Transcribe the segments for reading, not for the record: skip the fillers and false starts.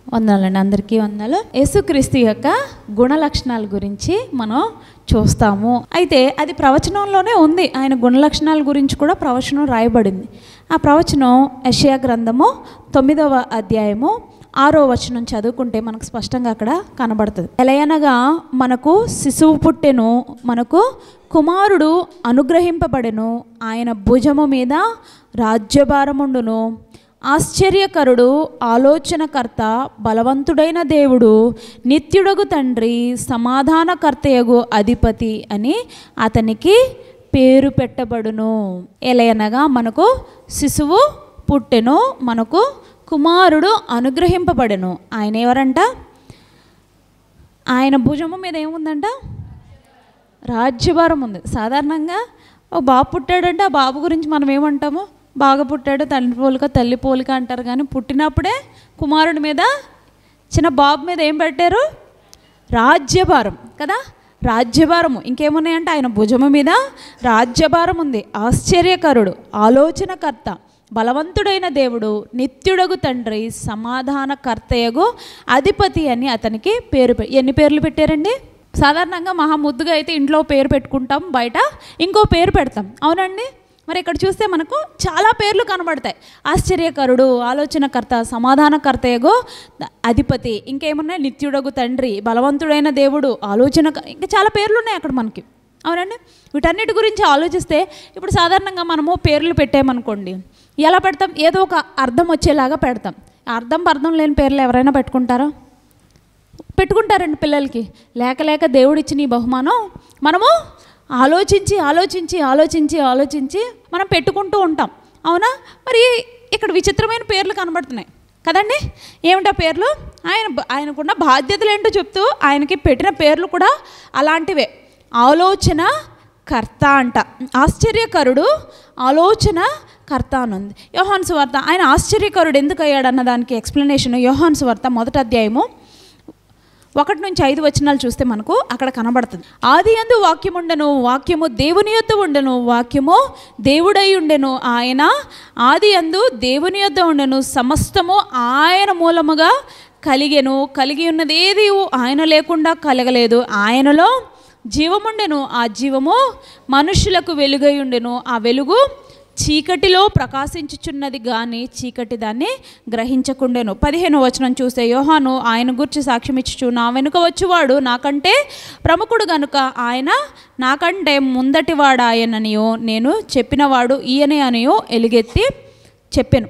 వందనాలండి, అందరికీ వందనాలు. యేసుక్రీస్తు యొక్క గుణ లక్షణాల గురించి మనం చూస్తాము. అయితే అది ప్రవచనంలోనే ఉంది. ఆయన గుణ లక్షణాల గురించి కూడా ప్రవచనం రాయబడింది. ఆ ప్రవచనం యెషయా గ్రంథము 9వ అధ్యాయము 6వ వచనం చదువుకుంటే మనకు స్పష్టంగా అక్కడ కనబడుతుంది. ఎలయనగా మనకు శిశువు పుట్టెను, మనకు కుమారుడు అనుగ్రహింపబడెను, ఆయన భుజము మీద రాజ్యభారముండును. ఆశ్చర్యకరుడు, ఆలోచనకర్త, బలవంతుడైన దేవుడు, నిత్యుడగు తండ్రి, సమాధానకర్తయగు అధిపతి అని అతనికి పేరు పెట్టబడును. ఎలయనగా మనకు శిశువు పుట్టెను, మనకు కుమారుడు అనుగ్రహింపబడెను. ఆయన ఎవరంట? ఆయన భుజము మీద ఏముందంట? రాజ్యభారం ఉంది. సాధారణంగా ఒక బాబు పుట్టాడంటే ఆ బాబు గురించి మనం ఏమంటాము? బాగా పుట్టాడు, తండ్రి పోలిక తల్లి పోలిక అంటారు. కానీ పుట్టినప్పుడే కుమారుడి మీద, చిన్న బాబు మీద ఏం పెట్టారు? రాజ్యభారం కదా, రాజ్యభారము. ఇంకేమున్నాయంటే ఆయన భుజము మీద రాజ్యభారం ఉంది. ఆశ్చర్యకరుడు, ఆలోచనకర్త, బలవంతుడైన దేవుడు, నిత్యుడగు తండ్రి, సమాధానకర్తయగు అధిపతి అని అతనికి పేరు. ఎన్ని పేర్లు పెట్టారండి? సాధారణంగా మహా ముద్దుగా అయితే ఇంట్లో పేరు పెట్టుకుంటాం, బయట ఇంకో పేరు పెడతాం, అవునండి. మరి ఇక్కడ చూస్తే మనకు చాలా పేర్లు కనబడతాయి. ఆశ్చర్యకరుడు, ఆలోచనకర్త, సమాధానకర్తయగు అధిపతి, ఇంకేమున్నాయి? నిత్యుడగు తండ్రి, బలవంతుడైన దేవుడు, ఇంకా చాలా పేర్లు ఉన్నాయి అక్కడ మనకి, అవునండి. వీటన్నిటి గురించి ఆలోచిస్తే ఇప్పుడు సాధారణంగా మనము పేర్లు పెట్టామనుకోండి, ఎలా పెడతాం? ఏదో ఒక అర్థం వచ్చేలాగా పెడతాం. అర్థం లేని పేర్లు ఎవరైనా పెట్టుకుంటారండి పిల్లలకి. లేక దేవుడిచ్చిన ఈ బహుమానం మనము ఆలోచించి మనం పెట్టుకుంటూ ఉంటాం, అవునా. మరి ఇక్కడ విచిత్రమైన పేర్లు కనబడుతున్నాయి కదండి. ఏమిటా పేర్లు? ఆయనకున్న బాధ్యతలు ఏంటో చెప్తూ ఆయనకి పెట్టిన పేర్లు కూడా అలాంటివే. ఆలోచన కర్త అంట, ఆశ్చర్యకరుడు, ఆలోచన కర్త అనుంది. యోహాను సువార్త ఆయన ఆశ్చర్యకరుడు ఎందుకు అయ్యాడన్న దానికి ఎక్స్ప్లెనేషన్ యోహాను సువార్త 1వ అధ్యాయము 1 నుంచి 5 వచనాలు చూస్తే మనకు అక్కడ కనబడుతుంది. ఆది యందు వాక్యముండెను, వాక్యము దేవుని యొద్ద ఉండెను, వాక్యము దేవుడై ఉండెను, ఆయన ఆది యందు దేవుని యొద్ద ఉండెను, సమస్తము ఆయన మూలముగా కలిగెను, కలిగి ఉన్నది ఏది ఆయన లేకుండా కలగలేదు. ఆయనలో జీవముండెను, ఆ జీవము మనుషులకు వెలుగై ఉండెను, ఆ వెలుగు చీకటిలో ప్రకాశించుచున్నది గాని చీకటి దాన్ని గ్రహించకుండెను. 15వ వచనం చూస్తే యోహాను ఆయన గురించి సాక్ష్యం ఇచ్చుచు, నా వెనుక వచ్చువాడు నాకంటే ప్రముఖుడు గనుక ఆయన నాకంటే ముందటివాడాయననియో, నేను చెప్పినవాడు ఈయనే అనియో ఎలుగెత్తి చెప్పెను.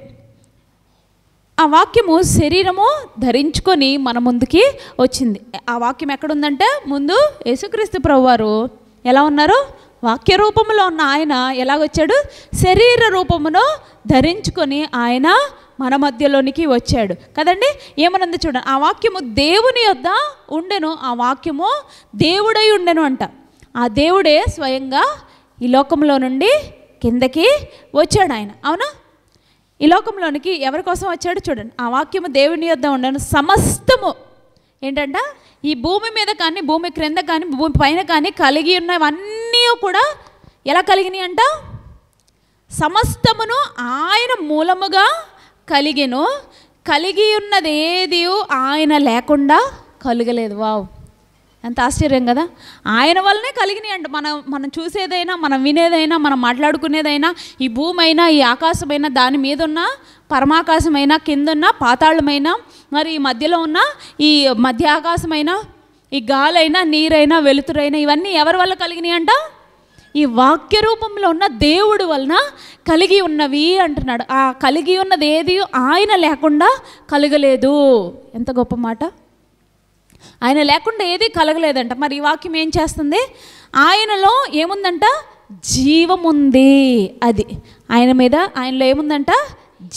ఆ వాక్యము శరీరము ధరించుకొని మన ముందుకి వచ్చింది. ఆ వాక్యం ఎక్కడుందంటే ముందు యేసుక్రీస్తు ప్రభువారు ఎలా ఉన్నారు? వాక్య రూపంలో ఉన్న ఆయన ఎలాగొచ్చాడు? శరీర రూపమును ధరించుకొని ఆయన మన మధ్యలోనికి వచ్చాడు కదండి. ఏమనుంది చూడండి, ఆ వాక్యము దేవుని యొద్ద ఉండెను, ఆ వాక్యము దేవుడై ఉండెను అంట. ఆ దేవుడే స్వయంగా ఈ లోకంలో నుండి కిందకి వచ్చాడు ఆయన, అవునా. ఈ లోకంలోనికి ఎవరి కోసం వచ్చాడు చూడండి. ఆ వాక్యము దేవుని యొద్ద ఉండెను, సమస్తము ఏంటంట, ఈ భూమి మీద కానీ భూమి క్రింద కానీ భూమి పైన కానీ కలిగి ఉన్నవన్నీ కూడా ఎలా కలిగినాయి అంట? సమస్తమును ఆయన మూలముగా కలిగెను, కలిగి ఉన్నది ఏది ఆయన లేకుండా కలగలేదు. వావ్, ఎంత ఆశ్చర్యం కదా. ఆయన వల్లనే కలిగినాయి అంట. మనం చూసేదైనా, మనం వినేదైనా, మనం మాట్లాడుకునేదైనా, ఈ భూమి అయినా, ఈ ఆకాశమైనా, దాని మీద ఉన్న పరమాకాశమైనా, కిందున్న పాతాళమైనా, మరి ఈ మధ్యలో ఉన్న ఈ మధ్య ఆకాశమైనా, ఈ గాలైనా, నీరైనా, వెలుతురైనా, ఇవన్నీ ఎవరి వల్ల కలిగినాయి అంట? ఈ వాక్య రూపంలో ఉన్న దేవుడు వలన కలిగి ఉన్నవి అంటున్నాడు. ఆ కలిగి ఉన్నది ఏది ఆయన లేకుండా కలగలేదు. ఎంత గొప్ప మాట. ఆయన లేకుండా ఏది కలగలేదంట. మరి ఈ వాక్యం ఏం చేస్తుంది? ఆయనలో ఏముందంట? జీవముంది. అది ఆయనలో ఏముందంట?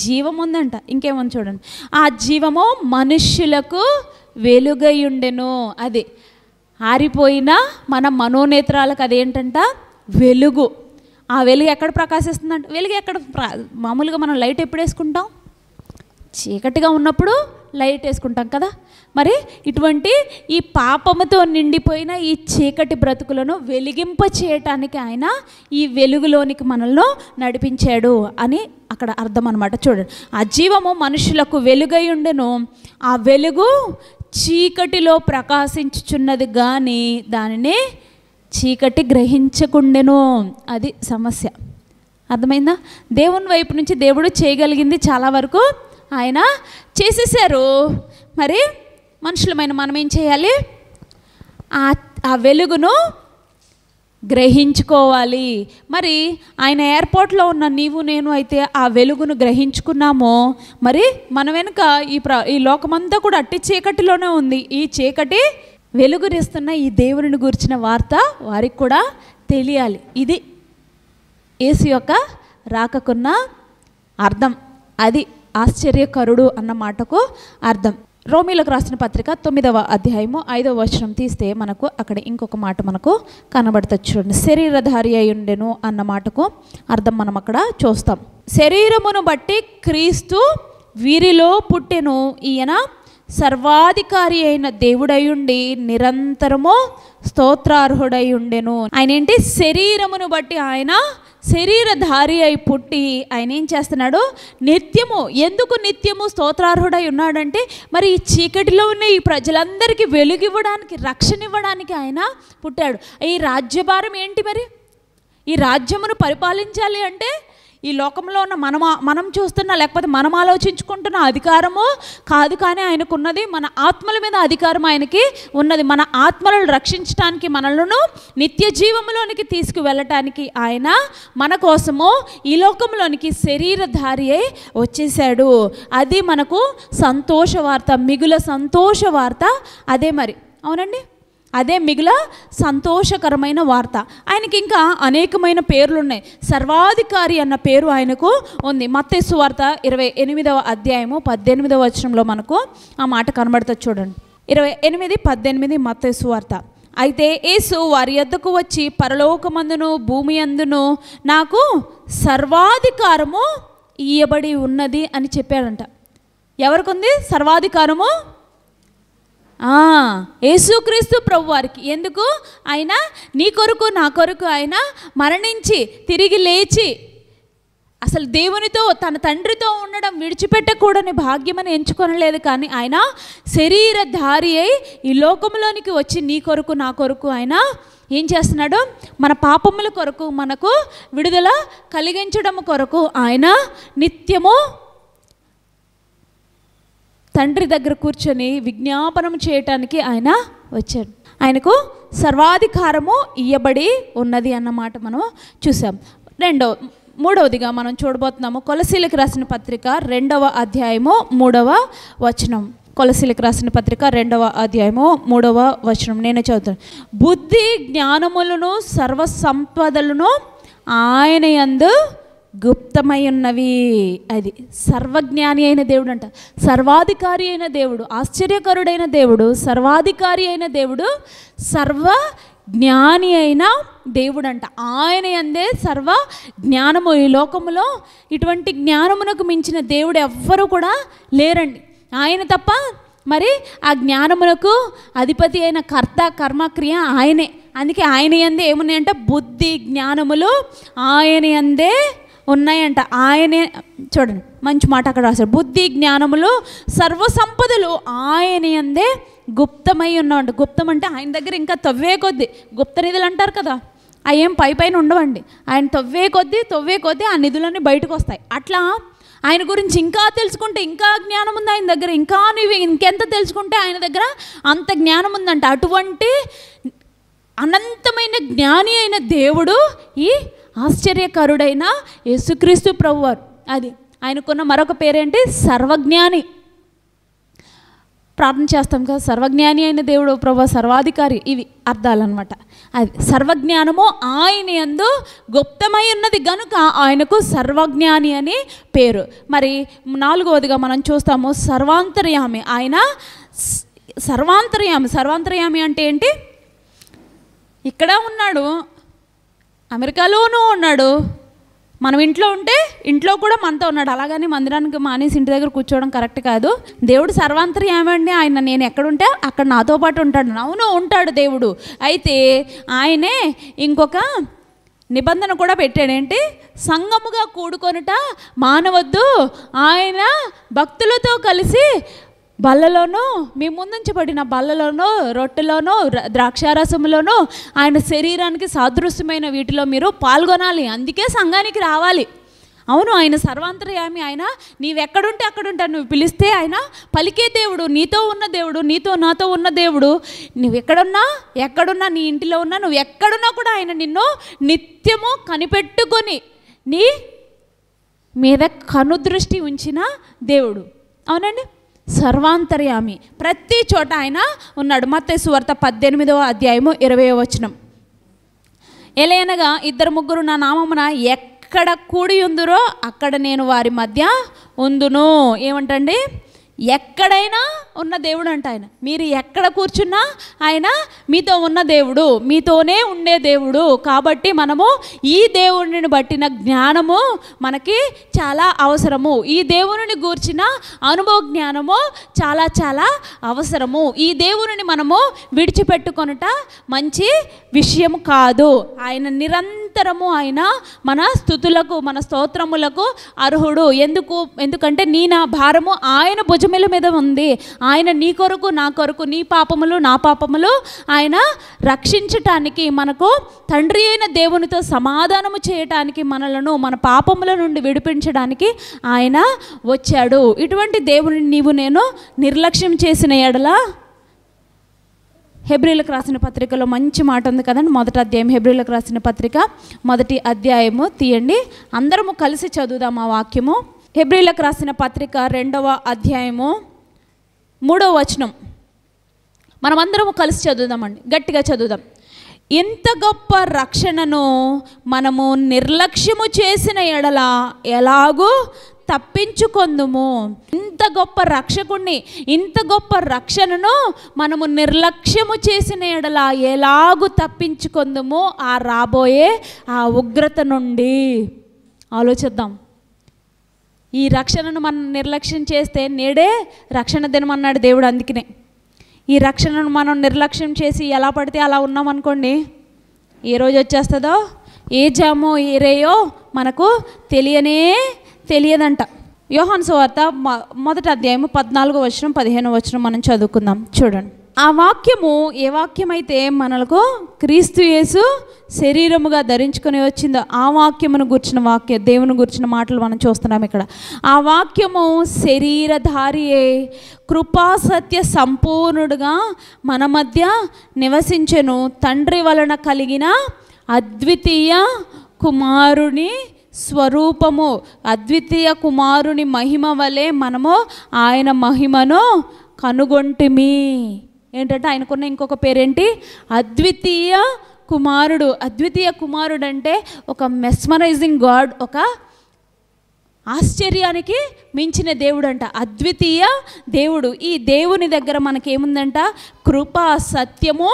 జీవం ఉందంట. ఇంకేమని చూడండి, ఆ జీవము మనుష్యులకు వెలుగై ఉండెను. అది ఆరిపోయిన మన మనోనేత్రాలకు అదేంటంట? వెలుగు. ఆ వెలుగు ఎక్కడ ప్రకాశిస్తుందంట? వెలుగు ఎక్కడ? మామూలుగా మనం లైట్ ఎప్పుడు వేసుకుంటాం? చీకటిగా ఉన్నప్పుడు లైట్ వేసుకుంటాం కదా. మరి ఇటువంటి ఈ పాపముతో నిండిపోయిన ఈ చీకటి బ్రతుకులను వెలిగింప చేయటానికి ఆయన ఈ వెలుగులోనికి మనల్ని నడిపించాడు అని అక్కడ అర్థం అన్నమాట. చూడండి, ఆ జీవము మనుషులకు వెలుగై ఉండెను, ఆ వెలుగు చీకటిలో ప్రకాశించుచున్నది కానీ దానిని చీకటి గ్రహించకుండెను. అది సమస్య. అర్థమైందా? దేవుని వైపు నుంచి దేవుడు చేయగలిగింది చాలా వరకు ఆయన చేసేసారు. మరి మనుషులమైన మనం ఏం చేయాలి? ఆ వెలుగును గ్రహించుకోవాలి. మరి ఆయన ఎయిర్పోర్ట్లో ఉన్న నీవు నేను అయితే ఆ వెలుగును గ్రహించుకున్నామో, మరి మన వెనుక ఈ లోకమంతా కూడా అట్టి చీకటిలోనే ఉంది. ఈ చీకటి వెలుగునిస్తున్న ఈ దేవుని గురించిన వార్త వారికి కూడా తెలియాలి. ఇది యేసు యొక్క రాకకున్న అర్థం. అది ఆశ్చర్యకరుడు అన్న మాటకు అర్థం. రోమీలకు రాసిన పత్రిక 9వ అధ్యాయము 5వ వచనం తీస్తే మనకు అక్కడ ఇంకొక మాట మనకు కనబడుతుంది. చూడండి, శరీరధారి అయి ఉండెను అన్న మాటకు అర్థం మనం అక్కడ చూస్తాం. శరీరమును బట్టి క్రీస్తు వీరిలో పుట్టెను, ఈయన సర్వాధికారి అయిన దేవుడయుండి నిరంతరము స్తోత్రార్హుడై ఉండెను. ఆయన ఏంటి? శరీరమును బట్టి ఆయన శరీరధారి అయి పుట్టి ఆయన ఏం చేస్తున్నాడు? నిత్యము. ఎందుకు నిత్యము స్తోత్రార్హుడై ఉన్నాడంటే, మరి ఈ చీకటిలో ఉన్న ఈ ప్రజలందరికీ వెలుగు ఇవ్వడానికి, రక్షణ ఇవ్వడానికి ఆయన పుట్టాడు. ఈ రాజ్యభారం ఏంటి? మరి ఈ రాజ్యమును పరిపాలించాలి అంటే ఈ లోకంలో ఉన్న మనం చూస్తున్న, లేకపోతే మనం ఆలోచించుకుంటున్న అధికారము కాదు, కానీ ఆయనకున్నది మన ఆత్మల మీద అధికారం ఆయనకి ఉన్నది. మన ఆత్మలను రక్షించడానికి, మనలను నిత్య జీవంలోనికి తీసుకువెళ్ళటానికి ఆయన మన కోసము ఈ లోకంలోనికి శరీరధారి అయి వచ్చేసాడు. అది మనకు సంతోష వార్త, మిగుల సంతోష వార్త అదే. మరి అవునండి, అదే మిగుల సంతోషకరమైన వార్త. ఆయనకి ఇంకా అనేకమైన పేర్లు ఉన్నాయి. సర్వాధికారి అన్న పేరు ఆయనకు ఉంది. మత్తయి సువార్త 28వ అధ్యాయము 18వ వచనంలో మనకు ఆ మాట కనబడుతుంది. చూడండి, 28:18 మత్తయి సువార్త. అయితే యేసు వారి యొద్దకు వచ్చి, పరలోకమందును భూమి అందును నాకు సర్వాధికారము ఇయ్యబడి ఉన్నది అని చెప్పాడంట. ఎవరికి ఉంది సర్వాధికారము? యేసుక్రీస్తు ప్రభు వారికి. ఎందుకు? ఆయన నీ కొరకు నా కొరకు ఆయన మరణించి తిరిగి లేచి అసలు దేవునితో తన తండ్రితో ఉండడం విడిచిపెట్టకూడని భాగ్యమని ఎంచుకొనలేదు, కానీ ఆయన శరీరధారి అయి ఈ లోకంలోనికి వచ్చి నీ కొరకు నా కొరకు ఆయన ఏం చేస్తున్నాడు? మన పాపముల కొరకు, మనకు విడుదల కలిగించడం కొరకు ఆయన నిత్యము తండ్రి దగ్గర కూర్చొని విజ్ఞాపనం చేయటానికి ఆయన వచ్చాడు. ఆయనకు సర్వాధికారము ఇయ్యబడి ఉన్నది అన్నమాట మనం చూసాం. మూడవదిగా మనం చూడబోతున్నాము కొలసీలకు రాసిన పత్రిక 2వ అధ్యాయము 3వ వచనం. కొలసీలకు రాసిన పత్రిక 2వ అధ్యాయము 3వ వచనం నేను చదువుతాను. బుద్ధి జ్ఞానములను సర్వ సంపదలను ఆయన యందు గుప్తమై ఉన్నవి. అది సర్వజ్ఞాని అయిన దేవుడు అంట, సర్వాధికారి అయిన దేవుడు, ఆశ్చర్యకరుడైన దేవుడు, సర్వాధికారి అయిన దేవుడు, సర్వజ్ఞాని అయిన దేవుడు అంట. ఆయన యందే సర్వ జ్ఞానము. ఈ లోకములో ఇటువంటి జ్ఞానమునకు మించిన దేవుడు ఎవ్వరూ కూడా లేరండి, ఆయన తప్ప. మరి ఆ జ్ఞానమునకు అధిపతి అయిన కర్త కర్మ క్రియ ఆయనే. అందుకే ఆయన యందే ఏమున్నాయంట? బుద్ధి జ్ఞానములు ఆయన యందే ఉన్నాయంట. ఆయనే, చూడండి మంచి మాట అక్కడ రాశారు. బుద్ధి జ్ఞానములు సర్వ సంపదలు ఆయన యందే గుప్తమై ఉన్నామంట. గుప్తం అంటే ఆయన దగ్గర ఇంకా తవ్వే కొద్దీ, గుప్త నిధులు అంటారు కదా, అవి ఏం పైన ఉండవండి. ఆయన తవ్వే కొద్దీ ఆ నిధులన్నీ బయటకు వస్తాయి. అట్లా ఆయన గురించి ఇంకా తెలుసుకుంటే ఇంకా జ్ఞానం ఉంది ఆయన దగ్గర. ఇంకా నువ్వు ఇంకెంత తెలుసుకుంటే ఆయన దగ్గర అంత జ్ఞానం ఉందంట. అటువంటి అనంతమైన జ్ఞాని అయిన దేవుడు ఈ ఆశ్చర్యకరుడైన యేసుక్రీస్తు ప్రభువారు. అది ఆయనకున్న మరొక పేరేంటి? సర్వజ్ఞాని. ప్రార్థన చేస్తాం కదా, సర్వజ్ఞాని అయిన దేవుడు ప్రభు, సర్వాధికారి, ఇవి అర్థాలన్నమాట. అది సర్వజ్ఞానము ఆయన యందు గుప్తమై ఉన్నది గనుక ఆయనకు సర్వజ్ఞాని అని పేరు. మరి 4వదిగా మనం చూస్తాము సర్వాంతర్యామి. ఆయన సర్వాంతర్యామి అంటే ఏంటి? ఇక్కడ ఉన్నాడు, అమెరికాలోనూ ఉన్నాడు, మనం ఇంట్లో ఉంటే ఇంట్లో కూడా మనతో ఉన్నాడు, అలాగని మందిరానికి మానేసి ఇంటి దగ్గర కూర్చోవడం కరెక్ట్ కాదు. దేవుడు సర్వాంతర్యామి అండి. ఆయన నేను ఎక్కడుంటే అక్కడ నాతో పాటు ఉంటాడు. అవును ఉంటాడు దేవుడు. అయితే ఆయనే ఇంకొక నిబంధన కూడా పెట్టాడేంటి, సంఘముగా కూడుకొనుట మానవద్దు. ఆయన భక్తులతో కలిసి బల్లలోనూ, మీ ముందుంచబడిన బల్లలోనూ, రొట్టెలోనూ, ద్రాక్షారసములోనూ, ఆయన శరీరానికి సాదృశ్యమైన వీటిలో మీరు పాల్గొనాలి. అందుకే సంఘానికి రావాలి. అవును, ఆయన సర్వాంతర్యామి. ఆయన నీవెక్కడుంటే అక్కడుంటా. నువ్వు పిలిస్తే ఆయన పలికే దేవుడు, నీతో ఉన్న దేవుడు, నీతో నాతో ఉన్న దేవుడు. నువ్వు ఎక్కడున్నా, నీ ఇంటిలో ఉన్నా, నువ్వు ఎక్కడున్నా కూడా ఆయన నిన్ను నిత్యము కనిపెట్టుకొని నీ మీద కనుదృష్టి ఉంచిన దేవుడు. అవునండి, సర్వాంతర్యామి. ప్రతి చోట ఆయన ఉన్నాడు. మత్తయి సువార్త 18వ అధ్యాయము 20వ వచనం, ఎలయనగా 2-3 నా నామమున ఎక్కడ కూడి ఉందురో అక్కడ నేను వారి మధ్య ఉందును. ఏమంటండి, ఎక్కడైనా ఉన్న దేవుడు అంట ఆయన. మీరు ఎక్కడ కూర్చున్నా ఆయన మీతో ఉన్న దేవుడు, మీతోనే ఉండే దేవుడు. కాబట్టి మనము ఈ దేవుడిని బట్టిన జ్ఞానము మనకి చాలా అవసరము. ఈ దేవుని గూర్చిన అనుభవ జ్ఞానము చాలా చాలా అవసరము. ఈ దేవుని మనము విడిచిపెట్టుకొనుట మంచి విషయం కాదు. ఆయన నిరంతరము ఆయన మన స్తుతులకు, మన స్తోత్రములకు అర్హుడు. ఎందుకంటే నా భారము ఆయన భుజముల మీద ఉంది. ఆయన నీ కొరకు, నా కొరకు, నీ పాపములు, నా పాపములు ఆయన రక్షించటానికి, మనకు తండ్రి అయిన దేవునితో సమాధానము చేయటానికి, మనలను మన పాపముల నుండి విడిపించడానికి ఆయన వచ్చాడు. ఇటువంటి దేవుని నీవు నేను నిర్లక్ష్యం చేసిన ఎడల, హెబ్రీలకు రాసిన పత్రికలో మంచి మాట ఉంది కదండి. 1వ అధ్యాయం, హెబ్రీలకు రాసిన పత్రిక 1వ అధ్యాయము తీయండి, అందరము కలిసి చదువుదాం ఆ వాక్యము. హెబ్రీలకు రాసిన పత్రిక 2వ అధ్యాయము 3వ వచనం మనమందరము కలిసి చదువుదామండి, గట్టిగా చదువుదాం. ఇంత గొప్ప రక్షణను మనము నిర్లక్ష్యము చేసిన ఎడల ఎలాగూ తప్పించుకొందుము. ఇంత గొప్ప రక్షకుణ్ణి, ఇంత గొప్ప రక్షణను మనము నిర్లక్ష్యము చేసిన ఎడల ఎలాగూ తప్పించుకొందుము ఆ రాబోయే ఆ ఉగ్రత నుండి. ఆలోచిద్దాం. ఈ రక్షణను మనం నిర్లక్ష్యం చేస్తే, నేడే రక్షణ దినం అన్నాడు దేవుడు. అందుకనే ఈ రక్షణను మనం నిర్లక్ష్యం చేసి ఎలా పడితే అలా ఉన్నామనుకోండి, ఏ రోజు వచ్చేస్తుందో, ఏ జామో ఏ రేయో మనకు తెలియదంట. యోహాను సువార్త 1వ అధ్యాయము 14వ వచనం 15వ వచనం మనం చదువుకుందాం. చూడండి, ఆ వాక్యము ఏ వాక్యమైతే మనకు క్రీస్తు యేసు శరీరముగా ధరించుకొని వచ్చిందో ఆ వాక్యమును గుర్చిన దేవుని గుర్చిన మాటలు మనం చూస్తున్నాం ఇక్కడ. ఆ వాక్యము శరీరధారియే కృపా సత్య సంపూర్ణుడుగా మన మధ్య నివసించెను. తండ్రి వలన కలిగిన అద్వితీయ కుమారుని స్వరూపము, అద్వితీయ కుమారుని మహిమ వలె మనము ఆయన మహిమను కనుగొంటిమి. ఏంటంటే ఆయనకున్న ఇంకొక పేరేంటి, అద్వితీయ కుమారుడు. అద్వితీయ కుమారుడు అంటే ఒక మెస్మరైజింగ్ గాడ్, ఒక ఆశ్చర్యానికి మించిన దేవుడు అంట, అద్వితీయ దేవుడు. ఈ దేవుని దగ్గర మనకేముందంట, కృప సత్యము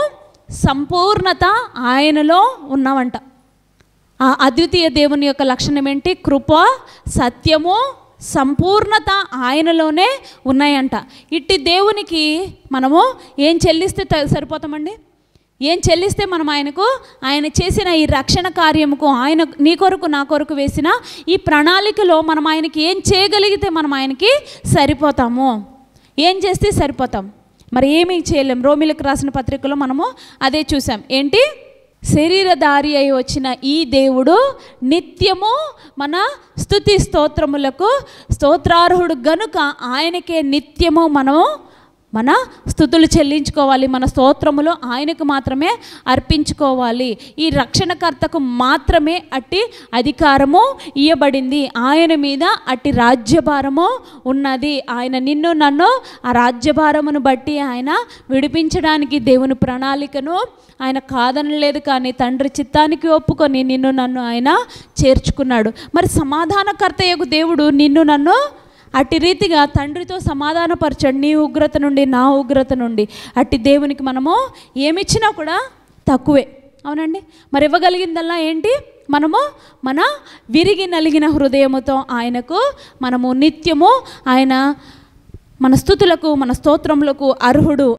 సంపూర్ణత ఆయనలో ఉన్నావంట. ఆ అద్వితీయ దేవుని యొక్క లక్షణం ఏంటి, కృప సత్యము సంపూర్ణత ఆయనలోనే ఉన్నాయంట. ఇట్టి దేవునికి మనము ఏం చెల్లిస్తే సరిపోతామండి? ఏం చెల్లిస్తే మనం ఆయన చేసిన ఈ రక్షణ కార్యముకు, ఆయన నీ కొరకు నా కొరకు వేసిన ఈ ప్రణాళికలో మనం ఆయనకి ఏం చేయగలిగితే మనం ఆయనకి సరిపోతాము? ఏం చేస్తే సరిపోతాం? మరి ఏమీ చేయలేం. రోమిలకు రాసిన పత్రికలో మనము అదే చూసాం. ఏంటి, శరీరధారి అయి వచ్చిన ఈ దేవుడు నిత్యము మన స్తుతి స్తోత్రములకు స్తోత్రార్హుడు గనుక ఆయనకే నిత్యము మనము మన స్తుతులు చెల్లించుకోవాలి. మన స్తోత్రములు ఆయనకు మాత్రమే అర్పించుకోవాలి. ఈ రక్షణకర్తకు మాత్రమే అట్టి అధికారము ఇవ్వబడింది. ఆయన మీద అట్టి రాజ్యభారము ఉన్నది. ఆయన నిన్ను నన్ను ఆ రాజ్యభారమును బట్టి ఆయన విడిపించడానికి దేవుని ప్రణాళికను ఆయన కాదనలేదు, కానీ తండ్రి చిత్తానికి ఒప్పుకొని నిన్ను నన్ను ఆయన చేర్చుకున్నాడు. మరి సమాధానకర్తయగు దేవుడు నిన్ను నన్ను అట్టి రీతిగా తండ్రితో సమాధానపరచండి, నీ ఉగ్రత నుండి నా ఉగ్రత నుండి. అట్టి దేవునికి మనము ఏమిచ్చినా కూడా తక్కువే. అవునండి, మరి ఇవ్వగలిగిందల్లా ఏంటి, మనము మన విరిగి నలిగిన హృదయముతో ఆయనకు మనము నిత్యము ఆయన మన స్తుతులకు మన స్తోత్రములకు అర్హుడు